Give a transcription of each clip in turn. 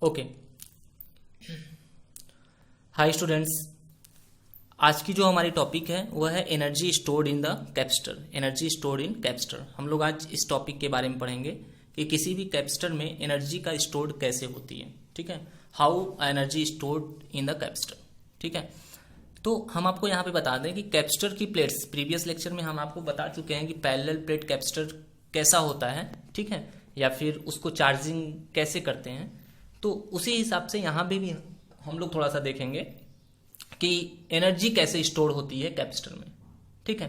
Okay. Hi students, आज की जो हमारी टॉपिक है वह है energy stored in the capacitor. Energy stored in capacitor हम लोग आज इस टॉपिक के बारे में पढ़ेंगे कि किसी भी कैपेसिटर में एनर्जी का स्टोर्ड कैसे होती है। ठीक है, how energy stored in the capacitor. ठीक है, तो हम आपको यहाँ पे बता दें कि कैपेसिटर की प्लेट्स, प्रीवियस लेक्चर में हम आपको बता चुके हैं कि पैरेलल प्लेट कैपेसिटर कैसा होता है। ठीक है, या फिर उसको चार्जिंग कैसे करते हैं। तो उसी हिसाब से यहाँ पे भी हम लोग थोड़ा सा देखेंगे कि एनर्जी कैसे स्टोर होती है कैपेसिटर में। ठीक है,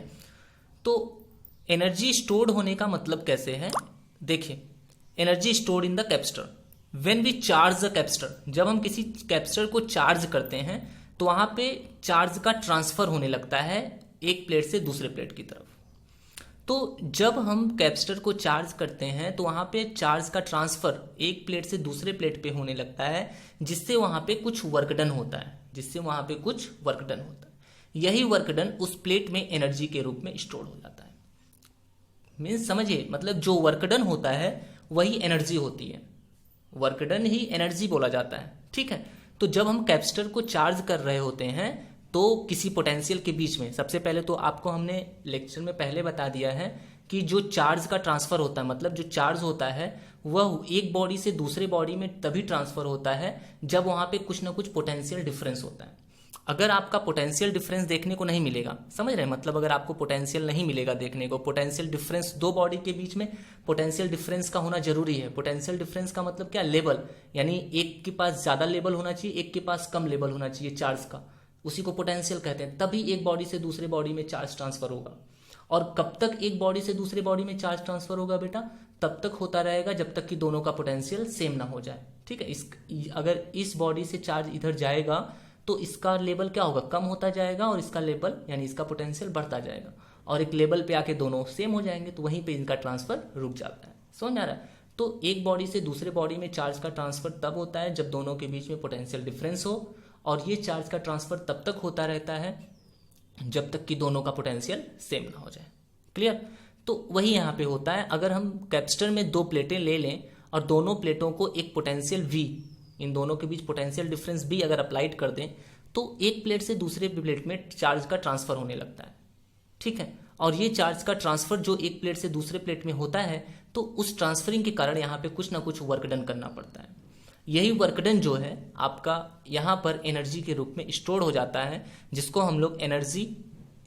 तो एनर्जी स्टोर्ड होने का मतलब कैसे है, देखिए। Energy stored in the capacitor when we charge the capacitor. जब हम किसी कैपेसिटर को चार्ज करते हैं तो वहां पे चार्ज का ट्रांसफर होने लगता है एक प्लेट से दूसरे प्लेट की तरफ। तो जब हम कैपेसिटर को चार्ज करते हैं तो वहां पे चार्ज का ट्रांसफर एक प्लेट से दूसरे प्लेट पे होने लगता है, जिससे वहां पे कुछ वर्क डन होता है। यही वर्क डन उस प्लेट में एनर्जी के रूप में स्टोर हो जाता है। मीन्स समझिए, मतलब जो वर्क डन होता है वही एनर्जी होती है। वर्क डन ही एनर्जी बोला जाता है। ठीक है, तो जब हम कैपेसिटर को चार्ज कर रहे होते हैं तो किसी पोटेंशियल के बीच में, सबसे पहले तो आपको हमने लेक्चर में पहले बता दिया है कि जो चार्ज का ट्रांसफर होता है, मतलब जो चार्ज होता है वह एक बॉडी से दूसरे बॉडी में तभी ट्रांसफर होता है जब वहां पे कुछ ना कुछ पोटेंशियल डिफरेंस होता है। अगर आपका पोटेंशियल डिफरेंस देखने को नहीं मिलेगा, समझ रहे हैं, मतलब अगर आपको पोटेंशियल नहीं मिलेगा देखने को, पोटेंशियल डिफरेंस दो बॉडी के बीच में पोटेंशियल डिफरेंस का होना जरूरी है। पोटेंशियल डिफरेंस का मतलब क्या, लेवल, यानी एक के पास ज्यादा लेवल होना चाहिए, एक के पास कम लेवल होना चाहिए चार्ज का, उसी को पोटेंशियल कहते हैं। तभी एक बॉडी से दूसरे बॉडी में चार्ज ट्रांसफर होगा। और कब तक एक बॉडी से दूसरे बॉडी में चार्ज ट्रांसफर होगा बेटा, तब तक होता रहेगा जब तक कि दोनों का पोटेंशियल सेम ना हो जाए। ठीक है, अगर इस बॉडी से चार्ज इधर जाएगा तो इसका लेवल क्या होगा, कम होता जाएगा, और इसका लेवल यानी इसका पोटेंशियल बढ़ता जाएगा, और एक लेवल पे आके दोनों सेम हो जाएंगे, तो वहीं पे इनका ट्रांसफर रुक जाता है। समझ आ रहा है। तो एक बॉडी से दूसरे बॉडी में चार्ज का ट्रांसफर तब होता है जब दोनों के बीच में पोटेंशियल डिफरेंस हो, और ये चार्ज का ट्रांसफर तब तक होता रहता है जब तक कि दोनों का पोटेंशियल सेम ना हो जाए। क्लियर। तो वही यहाँ पे होता है। अगर हम कैपेसिटर में दो प्लेटें ले लें और दोनों प्लेटों को एक पोटेंशियल V, इन दोनों के बीच पोटेंशियल डिफरेंस B अगर अप्लाइड कर दें तो एक प्लेट से दूसरे प्लेट में चार्ज का ट्रांसफर होने लगता है। ठीक है, और ये चार्ज का ट्रांसफर जो एक प्लेट से दूसरे प्लेट में होता है तो उस ट्रांसफरिंग के कारण यहाँ पे कुछ ना कुछ वर्क डन करना पड़ता है। यही वर्क डन जो है आपका यहाँ पर एनर्जी के रूप में स्टोर हो जाता है, जिसको हम लोग एनर्जी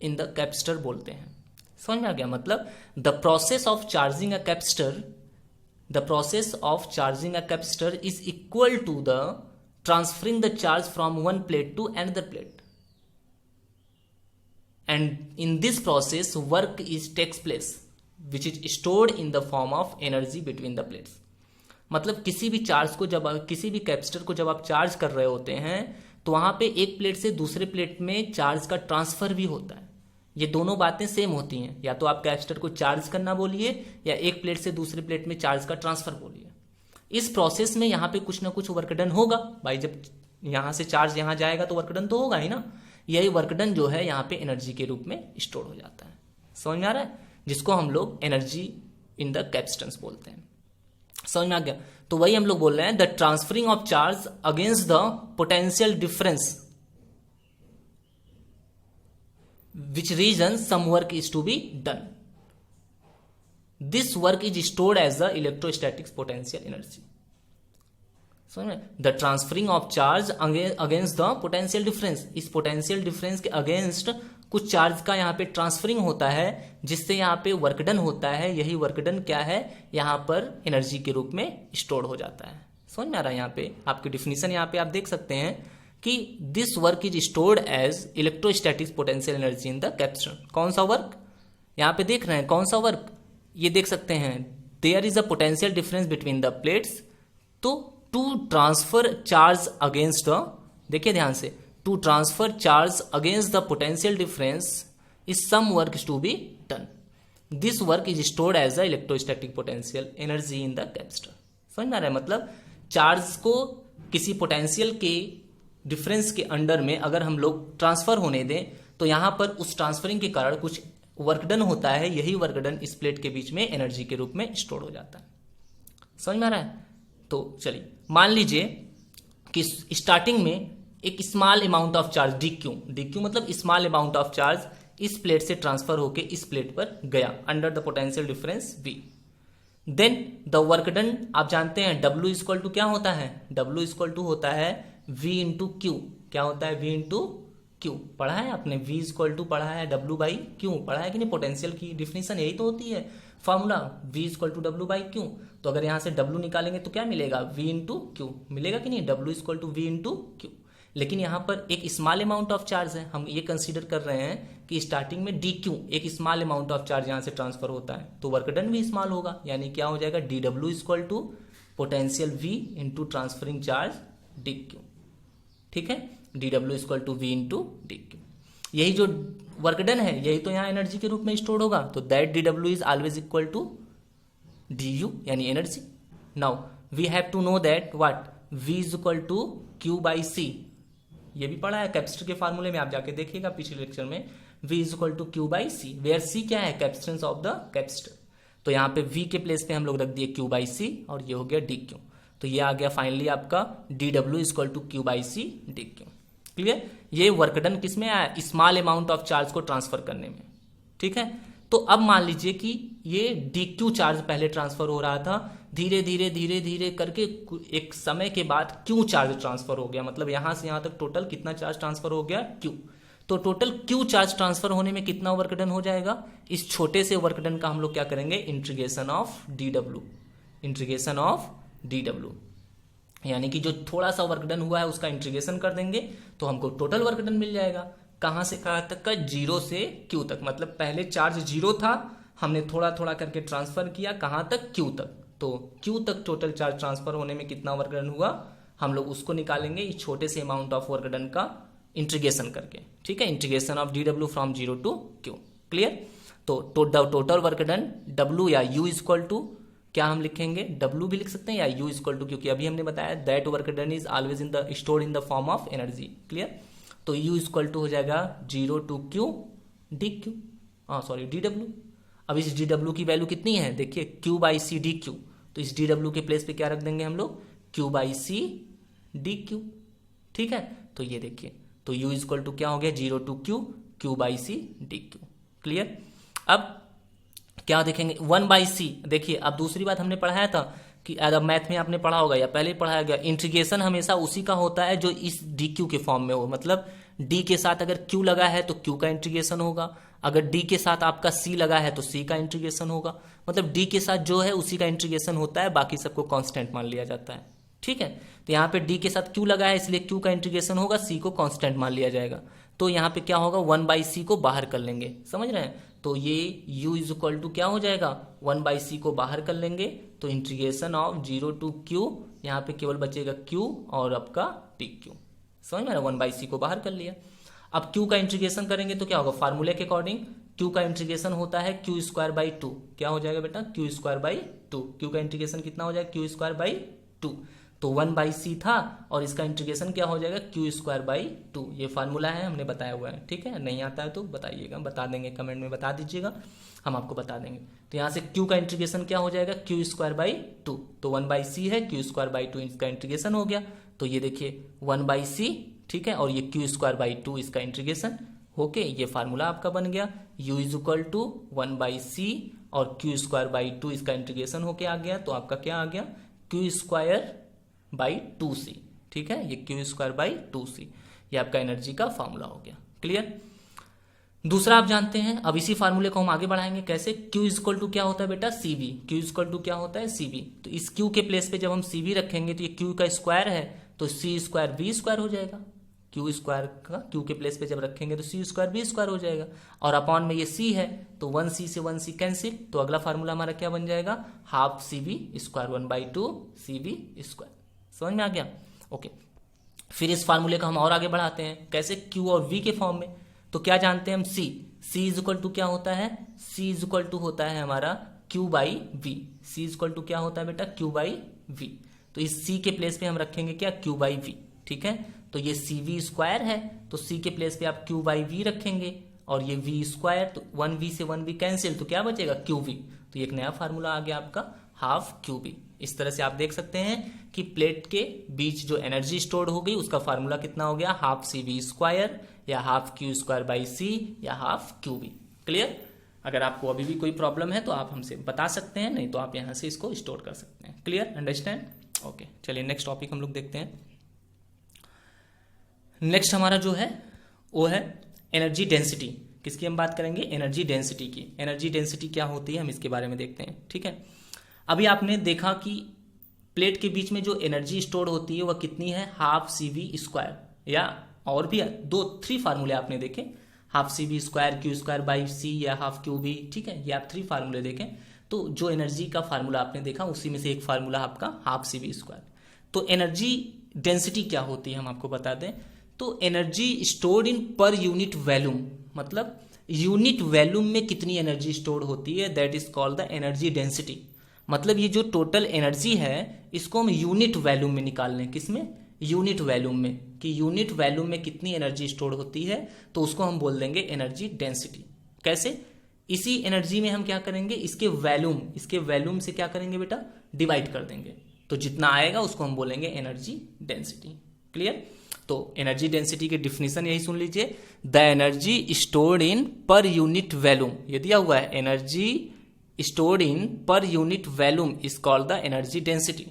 इन द कैपेसिटर बोलते हैं। समझ में आ गया। मतलब the process of charging a capacitor is equal to the transferring the charge from one plate to another plate, and in this process work is takes place which is stored in the form of energy between the plates. मतलब किसी भी capacitor को जब आप charge कर रहे होते हैं तो वहां पे एक प्लेट से दूसरे प्लेट में चार्ज का ट्रांसफर भी होता है। ये दोनों बातें सेम होती हैं, या तो आप कैपेसिटर को चार्ज करना बोलिए या एक प्लेट से दूसरे प्लेट में चार्ज का ट्रांसफर बोलिए। इस प्रोसेस में यहाँ पे कुछ ना कुछ वर्क डन होगा भाई। जब यहां से चार्ज यहां जाएगा तो वर्क डन तो होगा ही ना। यही वर्क डन जो है यहाँ पे एनर्जी के रूप में स्टोर हो जाता है। समझ में आ रहा है, जिसको हम लोग एनर्जी इन द कैपेसिटेंस बोलते हैं। समझ में आ गया। तो वही हम लोग बोल रहे हैं, the transferring of charge against the potential difference which reason some work is to be done. This work is stored as the electrostatics potential energy. समझ में, the transferring of charge against the potential difference, इस potential difference के against कुछ charge का यहाँ पे transferring होता है, जिससे यहाँ पे वर्क डन होता है। यही वर्क डन क्या है, यहाँ पर एनर्जी के रूप में स्टोर हो जाता है। समझ में आ रहा है। यहाँ पे आपकी डिफिनीशन यहाँ पे आप देख सकते हैं कि this work is stored as electrostatics potential energy in the capacitor. कौन सा वर्क यहाँ पे देख रहे हैं, कौन सा वर्क, ये देख सकते हैं, there is a potential difference between the plates, तो to transfer charge against the, देखिए ध्यान से, to transfer charge against the potential difference is some work to be done. This work is stored as the electrostatic potential energy in the capacitor. समझ में आ रहा है। मतलब charge को किसी पोटेंशियल के डिफरेंस के अंडर में अगर हम लोग ट्रांसफर होने दें तो यहां पर उस ट्रांसफरिंग के कारण कुछ वर्क डन होता है। यही वर्क डन इस प्लेट के बीच में एनर्जी के रूप में स्टोर हो जाता है। समझ में आ रहा है। तो चलिए मान लीजिए कि स्टार्टिंग में एक small amount of charge D Q मतलब स्मॉल अमाउंट ऑफ चार्ज इस प्लेट से ट्रांसफर होके इस प्लेट पर गया under the potential difference V। Then the work done आप जानते हैं W इक्वल टू क्या होता है, W इक्वल टू होता है V इंटू क्यू। क्या होता है? V into Q. पढ़ा है आपने, V इक्वल टू पढ़ा है W बाई क्यू, पढ़ा है कि नहीं? पोटेंशियल की डिफिनेशन यही तो होती है formula, V equal to W by Q. तो अगर यहां से W निकालेंगे तो क्या मिलेगा? V इंटू क्यू मिलेगा कि नहीं? W equal to V into Q. लेकिन यहाँ पर एक स्मॉल अमाउंट ऑफ चार्ज है, हम ये कंसीडर कर रहे हैं कि स्टार्टिंग में डी क्यू एक स्मॉल अमाउंट ऑफ चार्ज यहाँ से ट्रांसफर होता है, तो वर्क डन भी स्मॉल होगा, यानी क्या हो जाएगा? D W equal to potential V into transferring charge D Q. ठीक है, D W equal to V into D Q. यही जो वर्क डन है यही तो यहाँ एनर्जी के रूप में स्टोर होगा, तो that D W is always equal to D U यानी energy. Now we have to know that what V is equal to Q by C. ये भी पढ़ा है कैपेसिटर के फार्मूले में, आप जाके देखिएगा पिछले लेक्चर में। V is equal to Q by C, where C क्या है? Capacitance of the capacitor. तो यहाँ पे V के प्लेस पे हम लोग रख दिए क्यू बाई सी और ये हो गया डी क्यू। तो ये आ गया फाइनली आपका D W equal to Q by C D Q. Clear? ये वर्क डन किस में आया? स्मॉल अमाउंट ऑफ चार्ज को ट्रांसफर करने में। ठीक है, तो अब मान लीजिए कि ये डी क्यू चार्ज पहले ट्रांसफर हो रहा था, धीरे धीरे धीरे धीरे करके एक समय के बाद क्यू चार्ज ट्रांसफर हो गया, मतलब यहां से यहां तक टोटल कितना चार्ज ट्रांसफर हो गया? क्यू। तो टोटल क्यू चार्ज ट्रांसफर होने में कितना वर्क डन हो जाएगा? इस छोटे से वर्क डन का हम लोग क्या करेंगे? Integration of D W, integration of D W, यानी कि जो थोड़ा सा वर्क डन हुआ है उसका इंटीग्रेशन कर देंगे तो हमको टोटल वर्क डन मिल जाएगा। कहां से कहां तक का? जीरो से क्यू तक, मतलब पहले चार्ज जीरो था, हमने थोड़ा थोड़ा करके ट्रांसफर किया, कहां तक? क्यू तक। तो क्यू तक टोटल चार्ज ट्रांसफर होने में कितना वर्क डन हुआ, हम लोग उसको निकालेंगे इस छोटे से अमाउंट ऑफ वर्क डन का इंटीग्रेशन करके। ठीक है, integration of D W from zero to Q. Clear? तो टोटल वर्क डन डब्ल्यू या यू इक्वल टू क्या हम लिखेंगे? डब्ल्यू भी लिख सकते हैं या यू इक्वल टू, क्योंकि अभी हमने बताया that work done is always in the stored in the form of energy. Clear? तो U इक्वल टू हो जाएगा zero to Q D Q, sorry D W. अब इस डी डब्ल्यू की वैल्यू कितनी है? देखिए Q by C D Q, तो इस डी डब्ल्यू के प्लेस पे क्या रख देंगे हम लोग? Q by C D Q. ठीक है, तो ये देखिए, तो U इक्वल टू क्या हो गया? Zero to Q, Q by C D Q. Clear? अब क्या देखेंगे? One by C. देखिए अब दूसरी बात हमने पढ़ाया था कि मैथ में आपने पढ़ा होगा या पहले पढ़ाया गया, इंटीग्रेशन हमेशा उसी का होता है जो इस डी क्यू के फॉर्म में हो, मतलब डी के साथ अगर क्यू लगा है तो क्यू का इंटीग्रेशन होगा, अगर डी के साथ आपका सी लगा है तो सी का इंटीग्रेशन होगा, मतलब डी के साथ जो है उसी का इंटीग्रेशन होता है, बाकी सबको कांस्टेंट मान लिया जाता है। ठीक है, तो यहाँ पे डी के साथ क्यू लगा है इसलिए क्यू का इंटीग्रेशन होगा, सी को कांस्टेंट मान लिया जाएगा। तो यहाँ पे क्या होगा? वन बाई सी को बाहर कर लेंगे, समझ रहे हैं? तो ये u इज इक्वल टू क्या हो जाएगा? वन बाई सी को बाहर कर लेंगे तो integration of zero to Q, यहाँ पे केवल बचेगा क्यू और आपका टी क्यू। समझ में? वन बाई सी को बाहर कर लिया। अब क्यू का इंटीग्रेशन करेंगे तो क्या होगा? फार्मूले के अकॉर्डिंग क्यू का इंटीग्रेशन होता है क्यू स्क्वायर बाई टू। क्या हो जाएगा बेटा? Q square by to. Q का इंटीग्रेशन कितना हो जाएगा? Q square by to. तो वन बाई सी था और इसका इंटीग्रेशन क्या हो जाएगा? Q square by to. ये फार्मूला है, हमने बताया हुआ है। ठीक है, नहीं आता है तो बताइएगा, बता देंगे, कमेंट में बता दीजिएगा, हम आपको बता देंगे। तो यहाँ से क्यू का इंटीग्रेशन क्या हो जाएगा? Q square by to. तो वन बाई सी है, क्यू स्क्वायर बाई टू इसका इंटीग्रेशन हो गया। तो ये देखिए वन बाई सी, ठीक है, और ये क्यू स्क्वायर बाई टू इसका इंटीग्रेशन होके ये फार्मूला आपका बन गया। U is equal to one by C और क्यू स्क्वायर बाई टू इसका इंटीग्रेशन होके आ गया, तो आपका क्या आ गया? Q square by two C. ठीक है, ये Q square by two C, ये आपका एनर्जी का फॉर्मूला हो गया। क्लियर? दूसरा आप जानते हैं, अब इसी फार्मूले को हम आगे बढ़ाएंगे। कैसे? क्यू इक्वल टू क्या होता है बेटा? सीवी। क्यू इक्वल टू क्या होता है? सीवी। तो इस क्यू के प्लेस पे जब हम सीवी रखेंगे तो ये क्यू का स्क्वायर है तो सी स्क्वायर वी स्क्वायर हो जाएगा। क्यू स्क्वायर का क्यू के प्लेस पे जब रखेंगे तो सी स्क्वायर वी स्क्वायर हो जाएगा, और अपॉन में ये सी है तो वन सी से वन सी कैंसिल, तो अगला फार्मूला हमारा क्या बन जाएगा? Half C V square, one by two C V square. समझ में आ गया? ओके, फिर इस फार्मूले को हम और आगे बढ़ाते हैं। कैसे? क्यू और वी के फॉर्म में। तो क्या जानते हैं हम? सी। सी इज इक्वल टू क्या होता है? सी इज इक्वल टू होता है हमारा Q by V. C is equal to क्या होता है बेटा? Q by V. तो इस सी के प्लेस पे हम रखेंगे क्या? Q by V. ठीक है, तो ये सी वी स्क्वायर है तो सी के प्लेस पे आप क्यू बाई वी रखेंगे, और ये वी स्क्वायर, तो वन वी से वन वी कैंसिल, तो क्या बचेगा? Q V. तो एक नया फार्मूला आ गया आपका, हाफ क्यू बी। इस तरह से आप देख सकते हैं कि प्लेट के बीच जो एनर्जी स्टोर्ड हो गई उसका फार्मूला कितना हो गया, हाफ सी वी स्क्वायर या half Q square by C या हाफ क्यू बी। क्लियर? अगर आपको अभी भी कोई प्रॉब्लम है तो आप हमसे बता सकते हैं, नहीं तो आप यहां से इसको स्टोर कर सकते हैं। क्लियर? अंडरस्टैंड? ओके, चलिए नेक्स्ट टॉपिक हम लोग देखते हैं। नेक्स्ट हमारा जो है वो है एनर्जी डेंसिटी। किसकी हम बात करेंगे? एनर्जी डेंसिटी की। एनर्जी डेंसिटी क्या होती है हम इसके बारे में देखते हैं। ठीक है, अभी आपने देखा कि प्लेट के बीच में जो एनर्जी स्टोर होती है वह कितनी है, हाफ सी वी स्क्वायर, या और भी 3 फार्मूले आपने देखे, half C V square, Q square by C या हाफ क्यू बी। ठीक है, ये आप 3 फार्मूले देखें तो जो एनर्जी का फार्मूला आपने देखा उसी में से एक फार्मूला आपका हाफ सी वी स्क्वायर। तो एनर्जी डेंसिटी क्या होती है हम आपको बता दें। तो energy stored in per unit volume, मतलब यूनिट वॉल्यूम में कितनी एनर्जी स्टोर्ड होती है, that is called the energy density. मतलब ये जो टोटल एनर्जी है इसको हम यूनिट वॉल्यूम में निकाल लें। किसमें? यूनिट वॉल्यूम में, कि यूनिट वॉल्यूम में कितनी एनर्जी स्टोर होती है तो उसको हम बोल देंगे एनर्जी डेंसिटी। कैसे? इसी एनर्जी में हम क्या करेंगे, इसके वॉल्यूम से क्या करेंगे बेटा, डिवाइड कर देंगे, तो जितना आएगा उसको हम बोलेंगे एनर्जी डेंसिटी। क्लियर? तो एनर्जी डेंसिटी की डिफिनेशन यही सुन लीजिए, the energy stored in per unit volume, ये दिया हुआ है, energy stored in per unit volume is called the energy density.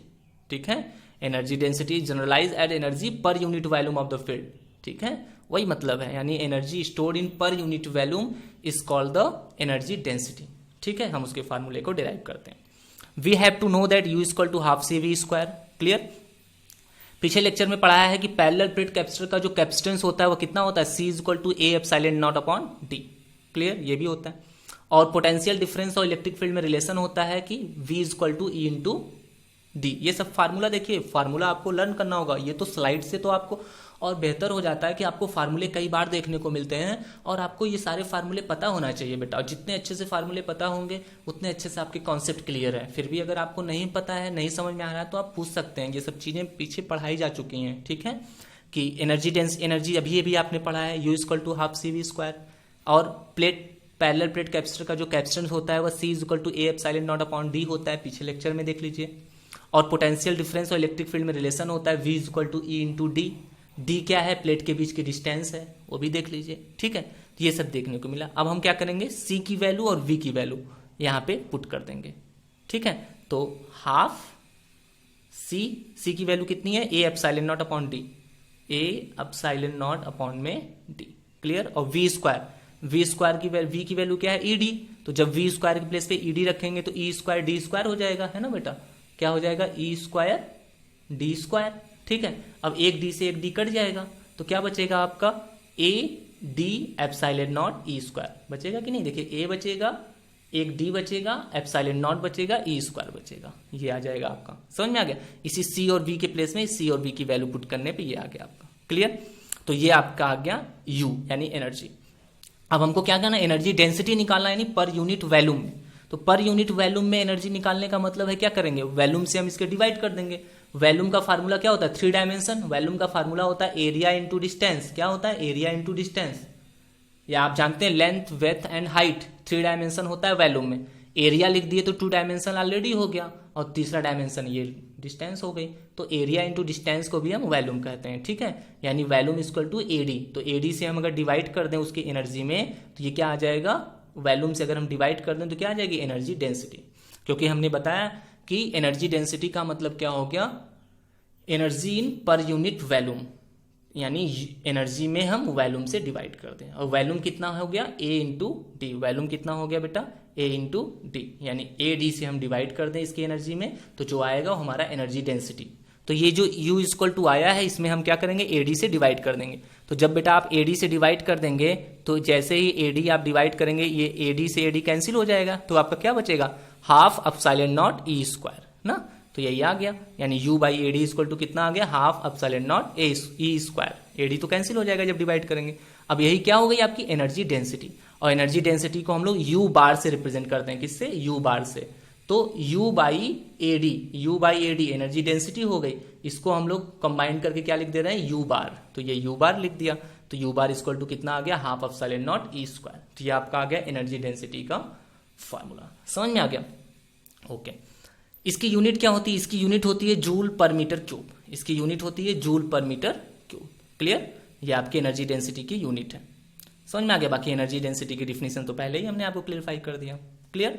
ठीक है, energy density generalize at energy per unit volume of the field. ठीक है, वही मतलब है, यानी energy stored in per unit volume is called the energy density. ठीक है, हम उसके फार्मूले को डिराइव करते हैं। We have to know that U equal to half C V square. Clear? पिछले लेक्चर में पढ़ाया है कि पैरेलल प्लेट कैपेसिटर का जो कैपेसिटेंस होता है वो कितना होता है, C is equal to A epsilon naught upon D. Clear? ये भी होता है। और पोटेंशियल डिफरेंस और इलेक्ट्रिक फील्ड में रिलेशन होता है कि V is equal to E into D. ये सब फार्मूला देखिए, फार्मूला आपको लर्न करना होगा। ये तो स्लाइड से तो आपको और बेहतर हो जाता है कि आपको फार्मूले कई बार देखने को मिलते हैं और आपको ये सारे फार्मूले पता होना चाहिए बेटा। और जितने अच्छे से फार्मूले पता होंगे उतने अच्छे से आपके कॉन्सेप्ट क्लियर है। फिर भी अगर आपको नहीं पता है, नहीं समझ में आ रहा है तो आप पूछ सकते हैं, ये सब चीजें पीछे पढ़ाई जा चुकी हैं। ठीक है, कि एनर्जी अभी आपने पढ़ा है, U equal to half C V square, और पैरेलल प्लेट कैपेसिटर का जो कैपेसिटेंस होता है वह C is equal to A epsilon naught upon D होता है, पिछले लेक्चर में देख लीजिए। और पोटेंशियल डिफरेंस और इलेक्ट्रिक फील्ड में रिलेशन होता है V is equal to E into D. D क्या है, प्लेट के बीच की डिस्टेंस है, वो भी देख लीजिए। ठीक है, तो ये सब देखने को मिला। अब हम क्या करेंगे, C की वैल्यू और V की वैल्यू यहाँ पे पुट कर देंगे। ठीक है, तो हाफ C की वैल्यू कितनी है, ए एप्सिलॉन नॉट अपॉन डी, ए एप्सिलॉन नॉट अपॉन में डी। क्लियर? और V स्क्वायर की वैल्यू क्या है, ईडी। तो जब V स्क्वायर की प्लेस पे ईडी रखेंगे तो ई स्क्वायर डी स्क्वायर हो जाएगा, है ना बेटा? क्या हो जाएगा, ई स्क्वायर डी स्क्वायर। ठीक है, अब एक डी से एक डी कट जाएगा तो क्या बचेगा आपका, A D epsilon naught E square बचेगा कि नहीं? देखिए, ए बचेगा, एक डी बचेगा, एप्सिलॉन नॉट बचेगा, ई स्क्वायर बचेगा, ये आ जाएगा आपका। समझ में आ गया? इसी सी और वी के प्लेस में सी और वी की वैल्यू पुट करने पे ये आ गया आपका। क्लियर? तो ये आपका आ गया यू यानी एनर्जी। अब हमको क्या करना है, एनर्जी डेंसिटी निकालना है, यानी पर यूनिट वॉल्यूम में। तो पर यूनिट वॉल्यूम में एनर्जी निकालने का मतलब है क्या करेंगे, वॉल्यूम से हम इसके डिवाइड कर देंगे। वॉल्यूम का फार्मूला क्या होता है, 3 डायमेंशन। वॉल्यूम का फार्मूला होता है एरिया इंटू डिस्टेंस। क्या होता है, एरिया इंटू डिस्टेंस, या आप जानते हैं length, width and height, 3 dimension होता है वॉल्यूम में। एरिया लिख दिए तो 2 डायमेंशन ऑलरेडी हो गया, और तीसरा डायमेंशन ये डिस्टेंस हो गई। तो एरिया इंटू डिस्टेंस को भी हम वॉल्यूम कहते हैं। ठीक है, यानी वॉल्यूम इक्वल टू एडी। तो एडी से हम अगर डिवाइड कर दें उसकी एनर्जी में तो ये क्या आ जाएगा, वॉल्यूम से अगर हम डिवाइड कर दें तो क्या आ जाएगी, एनर्जी डेंसिटी। क्योंकि हमने बताया कि एनर्जी डेंसिटी का मतलब क्या हो गया, energy in per unit volume, यानी एनर्जी में हम वॉल्यूम से डिवाइड कर दें। और वॉल्यूम कितना हो गया, ए इंटू डी। वॉल्यूम कितना हो गया बेटा, ए इंटू डी, यानी ए डी से हम डिवाइड कर दें इसकी एनर्जी में तो जो आएगा वो हमारा एनर्जी डेंसिटी। तो ये जो U इक्वल टू आया है इसमें हम क्या करेंगे, AD से डिवाइड कर देंगे। तो जब बेटा आप AD से डिवाइड कर देंगे तो जैसे ही AD आप डिवाइड करेंगे ये AD से AD कैंसिल हो जाएगा, तो आपका क्या बचेगा, half epsilon naught E square ना। तो यही आ गया, यानी U by AD equal to कितना आ गया, half epsilon naught E square. AD तो कैंसिल हो जाएगा जब डिवाइड करेंगे। अब यही क्या हो गई आपकी एनर्जी डेंसिटी। और एनर्जी डेंसिटी को हम लोग U बार से रिप्रेजेंट करते हैं, किससे, U बार से। तो U by AD energy density हो गई। इसको हम लोग कंबाइन करके क्या लिख दे रहे हैं, U बार। तो ये U बार लिख दिया, तो U बार इक्वल टू कितना आ गया, half epsilon naught E square. तो ये आपका आ गया एनर्जी डेंसिटी का फॉर्मूला। समझ में आ गया? ओके, इसकी यूनिट क्या होती है? इसकी यूनिट होती है जूल पर मीटर क्यूब। इसकी यूनिट होती है जूल पर मीटर क्यूब। क्लियर? ये आपकी एनर्जी डेंसिटी की यूनिट है। समझ में आ गया? बाकी एनर्जी डेंसिटी की डिफिनेशन तो पहले ही हमने आपको क्लियरफाई कर दिया। क्लियर?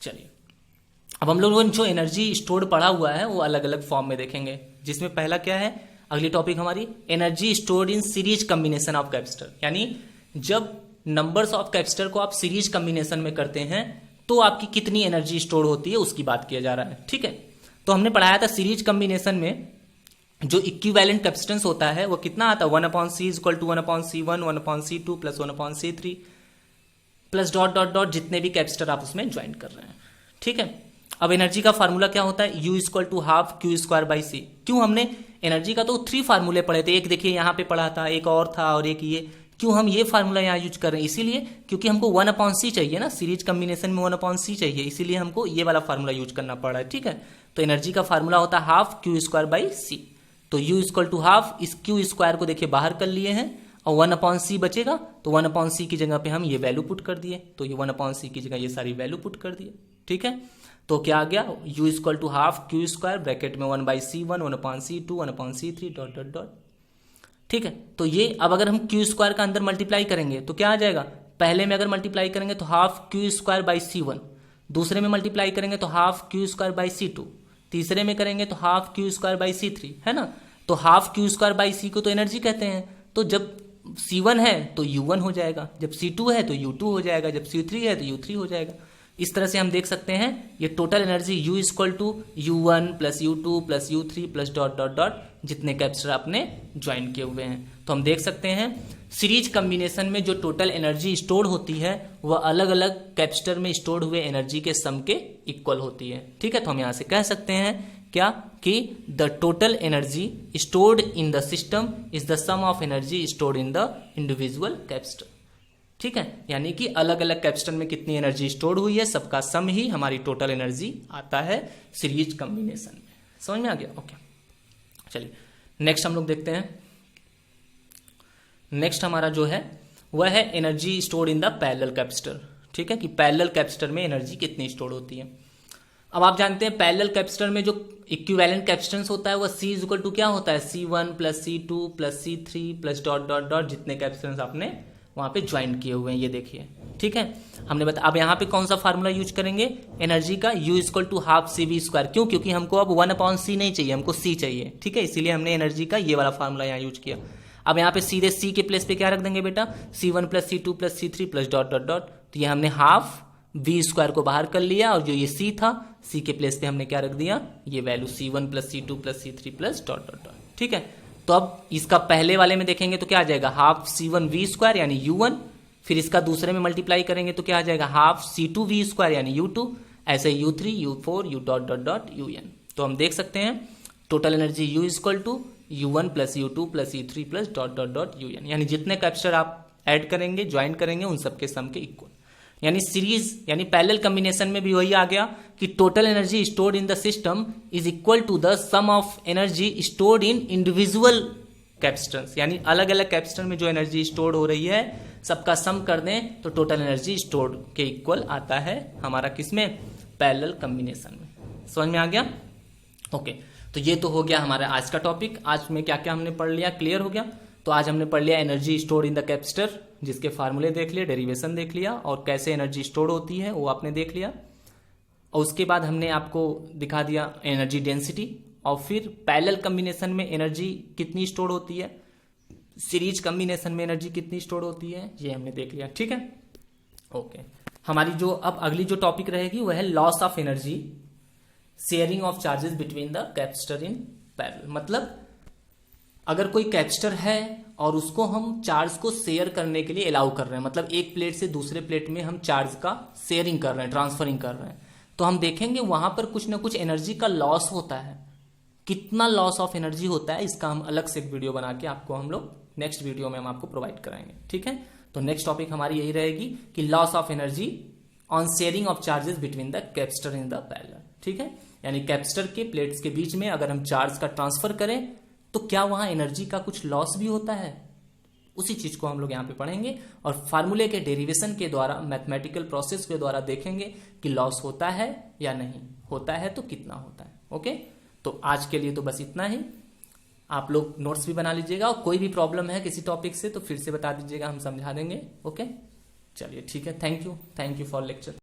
चलिए, अब हम लोग जो एनर्जी स्टोर्ड पड़ा हुआ है वो अलग अलग फॉर्म में देखेंगे, जिसमें पहला क्या है, अगली टॉपिक हमारी energy stored in series combination of capacitor. यानी जब नंबर्स ऑफ कैपेसिटर को आप सीरीज कम्बिनेशन में करते हैं तो आपकी कितनी एनर्जी स्टोर होती है उसकी बात किया जा रहा है। ठीक है, तो हमने पढ़ाया था सीरीज कम्बिनेशन में जो इक्विवेलेंट कैपेसिटेंस होता है वो कितना आता है, 1/c equal to 1/c1 1/c2 plus 1/c3 plus dot dot dot जितने भी कैपेसिटर आप उसमें ज्वाइन कर रहे हैं। ठीक है, अब एनर्जी का फार्मूला क्या होता है, U equal to half Q square by C. क्यों हमने एनर्जी का तो 3 फार्मूले पढ़े थे, एक देखिए यहाँ पे पढ़ा था, एक और था और एक ये। क्यों हम ये फार्मूला यहाँ यूज कर रहे हैं? इसीलिए क्योंकि हमको 1/c चाहिए ना, सीरीज कम्बिनेशन में 1/c चाहिए, इसीलिए हमको ये वाला फार्मूला यूज करना पड़ रहा है। ठीक है, तो एनर्जी का फार्मूला होता है हाफ क्यू स्क्वायर बाई सी। तो U इक्वल टू हाफ, इस क्यू स्क्वायर को देखिए बाहर कर लिए हैं और 1/c बचेगा, तो 1/c की जगह पे हम ये वैल्यू पुट कर दिए, तो ये 1/c की जगह ये सारी वैल्यू पुट कर दिए। ठीक है, तो क्या आ गया, U equal to half Q square bracket में 1/c1 1/c2 1/c3 dot dot dot. ठीक है, तो ये अब अगर हम क्यू स्क्वायर का अंदर मल्टीप्लाई करेंगे तो क्या आ जाएगा, पहले में अगर मल्टीप्लाई करेंगे तो half Q square by c1, दूसरे में मल्टीप्लाई करेंगे तो half Q square by c2, तीसरे में करेंगे तो half Q square by c3, है ना। तो हाफ क्यू स्क्वायर बाई सी को तो एनर्जी कहते हैं, तो जब c1 है तो u1 हो जाएगा, जब c2 है तो u2 हो जाएगा, जब c3 है तो u3 हो जाएगा। इस तरह से हम देख सकते हैं ये total energy U equal to U1 plus U2 plus U3 plus dot dot dot जितने कैपेसिटर आपने ज्वाइन किए हुए हैं। तो हम देख सकते हैं सीरीज कम्बिनेशन में जो टोटल एनर्जी स्टोर होती है वह अलग अलग कैपेसिटर में स्टोर हुए एनर्जी के सम के इक्वल होती है। ठीक है, तो हम यहां से कह सकते हैं क्या कि the total energy stored in the system is the sum of energy stored in the individual capacitor. ठीक है, यानी कि अलग अलग कैपेसिटर में कितनी एनर्जी स्टोर हुई है सबका सम ही हमारी टोटल एनर्जी आता है सीरीज कम्बिनेशन में। समझ में आ गया? ओके, चलिए नेक्स्ट हम लोग देखते हैं। नेक्स्ट हमारा जो है वह है energy stored in the parallel capacitor. ठीक है, कि पैरेलल कैपेसिटर में एनर्जी कितनी स्टोर होती है। अब आप जानते हैं पैरेलल कैपेसिटर में जो इक्विवेलेंट कैपेसिटेंस होता है वह C इक्वल टू क्या होता है, C1 plus C2 plus C3 plus dot dot dot जितने कैपेसिटेंस आपने वहां पे ज्वाइन किए हुए हैं ये देखिए। ठीक है, हमने बता अब यहाँ पे कौन सा फार्मूला यूज करेंगे एनर्जी का, U equal to half CV square. क्यों? क्योंकि हमको अब 1/c नहीं चाहिए, हमको C चाहिए। ठीक है, इसीलिए हमने एनर्जी का ये वाला फार्मूला यहाँ यूज किया। अब यहाँ पे सीधे C के प्लेस पे क्या रख देंगे बेटा, C1 plus C2 plus C3 plus dot dot dot. तो ये हमने हाफ V स्क्वायर को बाहर कर लिया और जो ये C था C के प्लेस पे हमने क्या रख दिया, ये value C1 plus C2 plus C3 plus dot dot dot. ठीक है, तो अब इसका पहले वाले में देखेंगे तो क्या आ जाएगा, हाफ C1 V स्क्वायर यानी U1, फिर इसका दूसरे में मल्टीप्लाई करेंगे तो क्या आ जाएगा, हाफ C2 V स्क्वायर यानी U2, ऐसे U3 U4 U dot dot dot UN। तो हम देख सकते हैं total energy U equal to U1 plus U2 plus U3 plus dot dot dot UN, यानी जितने कैपेसिटर आप ऐड करेंगे ज्वाइन करेंगे उन सबके सम के इक्वल। यानी सीरीज यानी पैरेलल कम्बिनेशन में भी वही आ गया कि total energy stored in the system is equal to the sum of energy stored in individual capacitance. यानी अलग अलग कैपेसिटर में जो एनर्जी स्टोर्ड हो रही है सबका सम कर दें तो टोटल एनर्जी स्टोर्ड के इक्वल आता है हमारा किसमें, पैरेलल कम्बिनेशन में। समझ में आ गया? ओके, तो ये तो हो गया हमारा आज का टॉपिक। आज में क्या क्या हमने पढ़ लिया, क्लियर हो गया? तो आज हमने पढ़ लिया energy stored in the capacitor, जिसके फार्मूले देख लिए, डेरिवेशन देख लिया और कैसे एनर्जी स्टोर होती है वो आपने देख लिया। और उसके बाद हमने आपको दिखा दिया एनर्जी डेंसिटी, और फिर पैरेलल कम्बिनेशन में एनर्जी कितनी स्टोर होती है, सीरीज कम्बिनेशन में एनर्जी कितनी स्टोर होती है, ये हमने देख लिया। ठीक है, ओके। हमारी जो अब अगली जो टॉपिक रहेगी वह है loss of energy sharing of charges between the capacitor in parallel. मतलब अगर कोई कैपेसिटर है और उसको हम चार्ज को शेयर करने के लिए अलाउ कर रहे हैं, मतलब एक प्लेट से दूसरे प्लेट में हम चार्ज का शेयरिंग कर रहे हैं, ट्रांसफरिंग कर रहे हैं, तो हम देखेंगे वहां पर कुछ ना कुछ एनर्जी का लॉस होता है। कितना लॉस ऑफ एनर्जी होता है इसका हम अलग से एक वीडियो बना के आपको हम लोग नेक्स्ट वीडियो में हम आपको प्रोवाइड कराएंगे। ठीक है, तो नेक्स्ट टॉपिक हमारी यही रहेगी कि loss of energy on sharing of charges between the capacitor in the parallel. ठीक है, यानी कैपेसिटर के प्लेट्स के बीच में अगर हम चार्ज का ट्रांसफर करें तो क्या वहां एनर्जी का कुछ लॉस भी होता है, उसी चीज को हम लोग यहाँ पे पढ़ेंगे और फार्मूले के डेरिवेशन के द्वारा, मैथमेटिकल प्रोसेस के द्वारा देखेंगे कि लॉस होता है या नहीं। होता है तो कितना होता है। ओके, तो आज के लिए तो बस इतना ही। आप लोग नोट्स भी बना लीजिएगा और कोई भी प्रॉब्लम है किसी टॉपिक से तो फिर से बता दीजिएगा, हम समझा देंगे। ओके, चलिए ठीक है, थैंक यू फॉर लेक्चर।